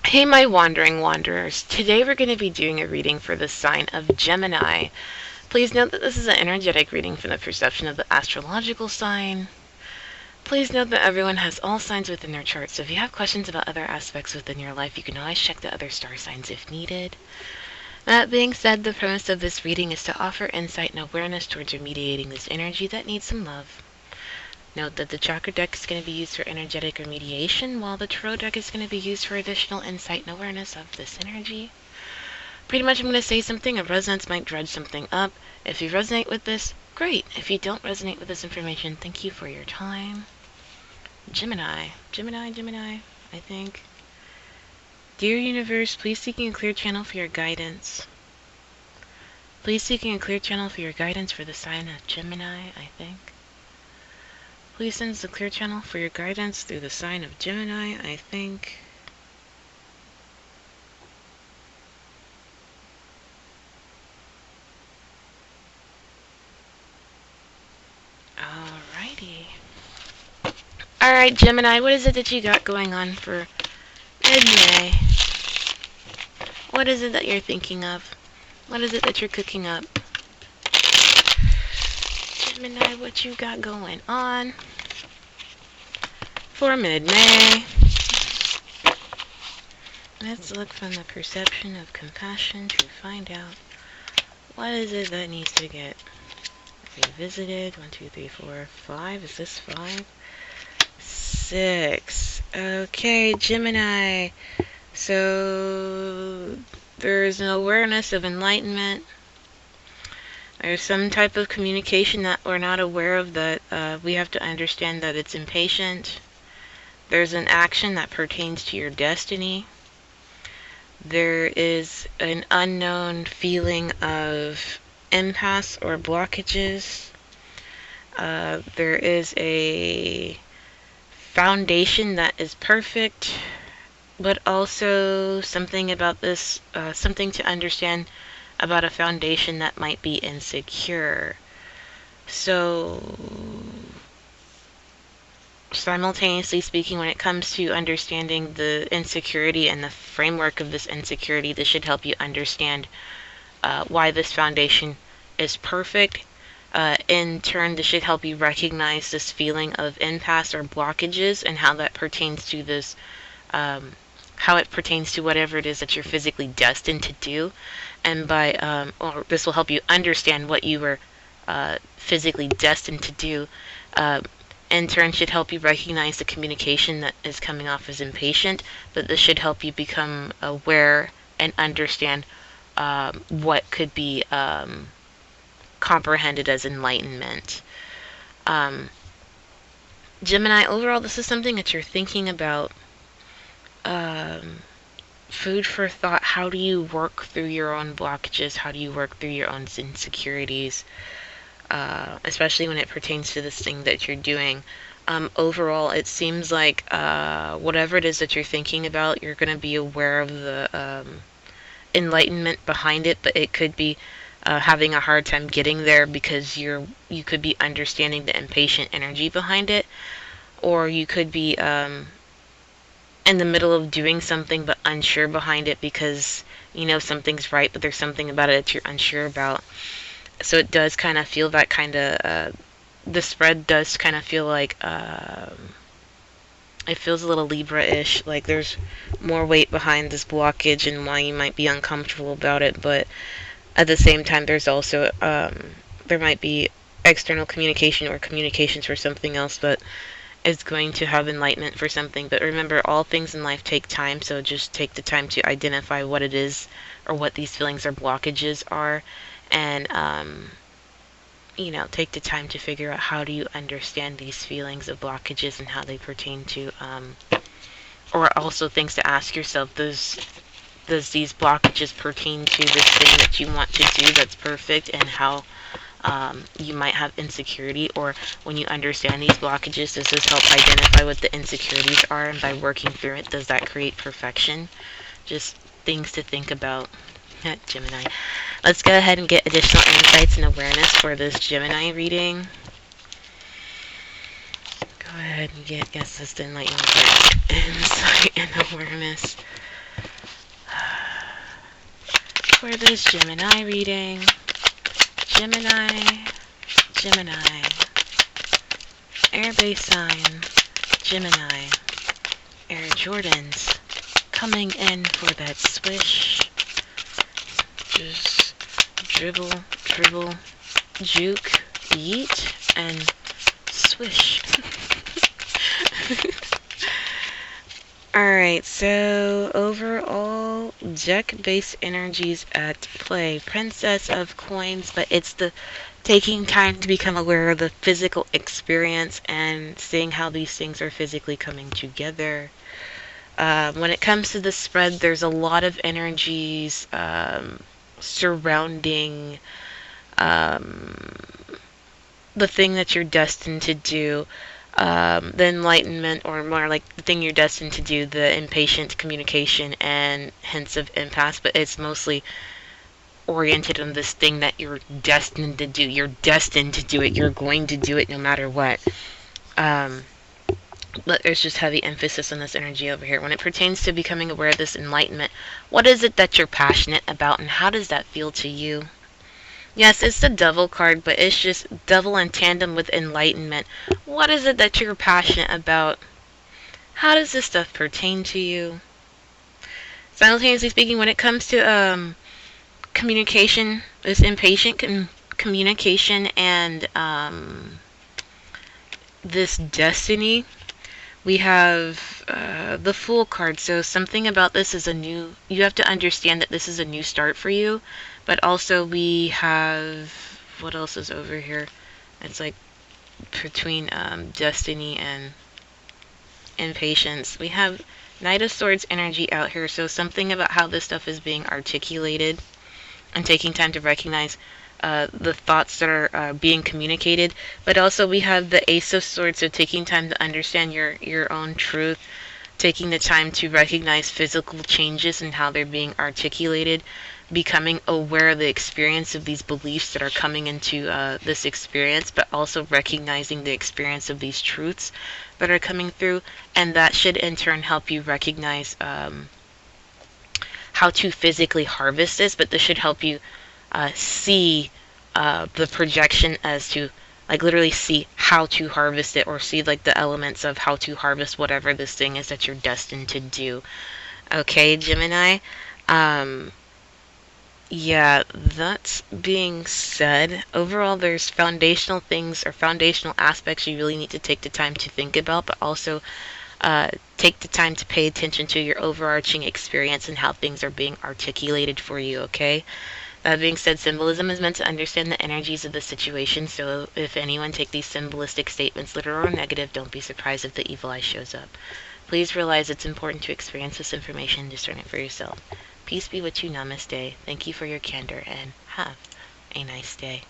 Hey my wandering wanderers, today we're going to be doing a reading for the sign of Gemini. Please note that this is an energetic reading from the perception of the astrological sign. Please note that everyone has all signs within their chart, so if you have questions about other aspects within your life, you can always check the other star signs if needed. That being said, the premise of this reading is to offer insight and awareness towards remediating this energy that needs some love. Note that the chakra deck is going to be used for energetic remediation, while the tarot deck is going to be used for additional insight and awareness of this energy. Pretty much I'm going to say something of resonance might dredge something up. If you resonate with this, great. If you don't resonate with this information, thank you for your time. Gemini, I think. Dear Universe, please seeking a clear channel for your guidance. Please seeking a clear channel for your guidance for the sign of Gemini, I think. Please send us a clear channel for your guidance through the sign of Gemini, I think. Alrighty. Alright, Gemini, what is it that you got going on for mid-May? What is it that you're thinking of? What is it that you're cooking up? Gemini, what you got going on for mid-May? Let's look from the perception of compassion to find out what is it that needs to get revisited. 1, 2, 3, 4, 5. Is this 5? 6. Okay, Gemini. So there's an awareness of enlightenment. There's some type of communication that we're not aware of that we have to understand that it's impatient. There's an action that pertains to your destiny. There is an unknown feeling of impasse or blockages. There is a foundation that is perfect, but also something about this, something to understand about a foundation that might be insecure. So, simultaneously speaking, when it comes to understanding the insecurity and the framework of this insecurity, this should help you understand why this foundation is perfect. In turn, this should help you recognize this feeling of impasse or blockages and how that pertains to this, how it pertains to whatever it is that you're physically destined to do. And by, or this will help you understand what you were physically destined to do. In turn, should help you recognize the communication that is coming off as impatient, but this should help you become aware and understand what could be comprehended as enlightenment. Gemini, overall, this is something that you're thinking about. Food for thought. How do you work through your own blockages? How do you work through your own insecurities? Especially when it pertains to this thing that you're doing. Overall, it seems like whatever it is that you're thinking about, you're going to be aware of the enlightenment behind it, but it could be having a hard time getting there because you could be understanding the impatient energy behind it, or you could be in the middle of doing something but unsure behind it because you know something's right, but there's something about it that you're unsure about. So it does kind of feel that kind of the spread does kind of feel like it feels a little Libra-ish, like there's more weight behind this blockage and why you might be uncomfortable about it, but at the same time there's also there might be external communication or communications for something else that is going to have enlightenment for something. But remember, all things in life take time, so just take the time to identify what it is or what these feelings or blockages are, and you know, take the time to figure out how do you understand these feelings of blockages and how they pertain to or also things to ask yourself, does these blockages pertain to this thing that you want to do that's perfect, and how you might have insecurity, or when you understand these blockages, does this help identify what the insecurities are, and by working through it, does that create perfection? Just things to think about. Gemini. Let's go ahead and get additional insights and awareness for this Gemini reading. Go ahead and get, yes, this enlightenment, insight and awareness for this Gemini reading. Gemini, Gemini. Air-based sign, Gemini. Air Jordans coming in for that swish. Just dribble, dribble, juke, yeet, and swish. Alright, so overall, deck-based energies at play. Princess of Coins, but it's the taking time to become aware of the physical experience and seeing how these things are physically coming together. When it comes to the spread, there's a lot of energies surrounding the thing that you're destined to do. The enlightenment, or more like the thing you're destined to do, the impatient communication and hints of impasse, but it's mostly oriented on this thing that you're destined to do. You're destined to do it. You're going to do it no matter what. But there's just heavy emphasis on this energy over here. When it pertains to becoming aware of this enlightenment, what is it that you're passionate about, and how does that feel to you? Yes, it's the Devil card, but it's just Devil in tandem with enlightenment. What is it that you're passionate about? How does this stuff pertain to you? Simultaneously speaking, when it comes to communication, this impatient communication and this destiny, we have the Fool card. So something about this is you have to understand that this is a new start for you. But also we have, what else is over here? It's like between destiny and impatience. We have Knight of Swords energy out here. So something about how this stuff is being articulated and taking time to recognize the thoughts that are being communicated. But also we have the Ace of Swords, so taking time to understand your own truth, taking the time to recognize physical changes and how they're being articulated, becoming aware of the experience of these beliefs that are coming into this experience, but also recognizing the experience of these truths that are coming through, and that should in turn help you recognize how to physically harvest this, but this should help you see the projection as to, like, literally see how to harvest it, or see like the elements of how to harvest whatever this thing is that you're destined to do. Okay, Gemini. Yeah, that being said, overall there's foundational things or foundational aspects you really need to take the time to think about, but also take the time to pay attention to your overarching experience and how things are being articulated for you, okay? That being said, symbolism is meant to understand the energies of the situation, so if anyone take these symbolistic statements literal or negative, don't be surprised if the evil eye shows up. Please realize it's important to experience this information and discern it for yourself. Peace be with you. Namaste. Thank you for your candor, and have a nice day.